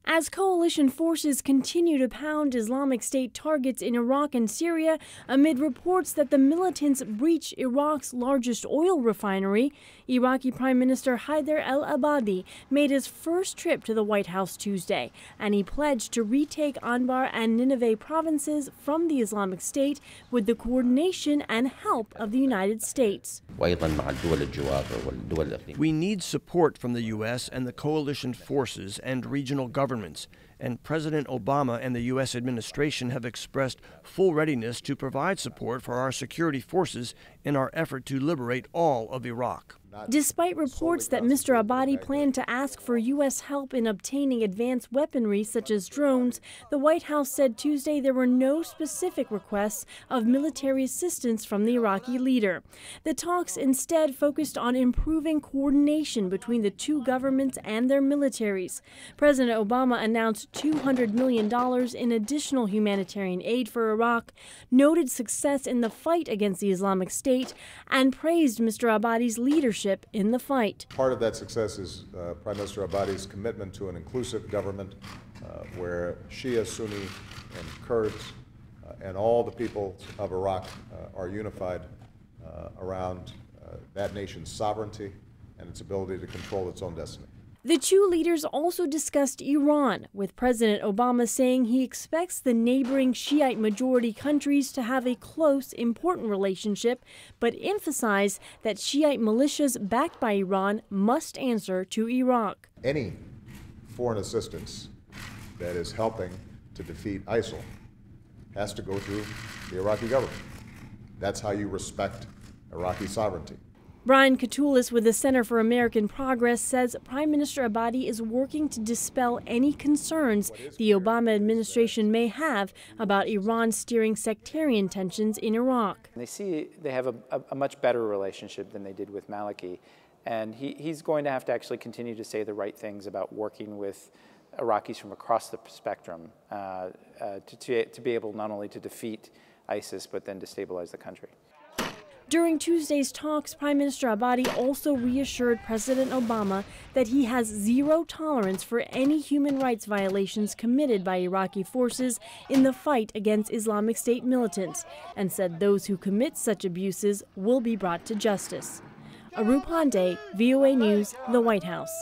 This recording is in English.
As coalition forces continue to pound Islamic State targets in Iraq and Syria amid reports that the militants breached Iraq's largest oil refinery, Iraqi Prime Minister Haider al-Abadi made his first trip to the White House Tuesday, and he pledged to retake Anbar and Nineveh provinces from the Islamic State with the coordination and help of the United States. We need support from the U.S. and the coalition forces and regional governments, and President Obama and the U.S. administration have expressed full readiness to provide support for our security forces in our effort to liberate all of Iraq. Despite reports that Mr. Abadi planned to ask for U.S. help in obtaining advanced weaponry such as drones, the White House said Tuesday there were no specific requests of military assistance from the Iraqi leader. The talks instead focused on improving coordination between the two governments and their militaries. President Obama announced $200 million in additional humanitarian aid for Iraq, noted success in the fight against the Islamic State, and praised Mr. Abadi's leadership in the fight. Part of that success is Prime Minister Abadi's commitment to an inclusive government where Shia, Sunni, and Kurds and all the people of Iraq are unified around that nation's sovereignty and its ability to control its own destiny. The two leaders also discussed Iran, with President Obama saying he expects the neighboring Shiite-majority countries to have a close, important relationship, but emphasized that Shiite militias backed by Iran must answer to Iraq. Any foreign assistance that is helping to defeat ISIL has to go through the Iraqi government. That's how you respect Iraqi sovereignty. Brian Katulis with the Center for American Progress says Prime Minister Abadi is working to dispel any concerns the Obama administration may have about Iran steering sectarian tensions in Iraq. They have a much better relationship than they did with Maliki, and he's going to have to actually continue to say the right things about working with Iraqis from across the spectrum to be able not only to defeat ISIS but then to stabilize the country. During Tuesday's talks, Prime Minister Abadi also reassured President Obama that he has zero tolerance for any human rights violations committed by Iraqi forces in the fight against Islamic State militants, and said those who commit such abuses will be brought to justice. Pande, VOA News, the White House.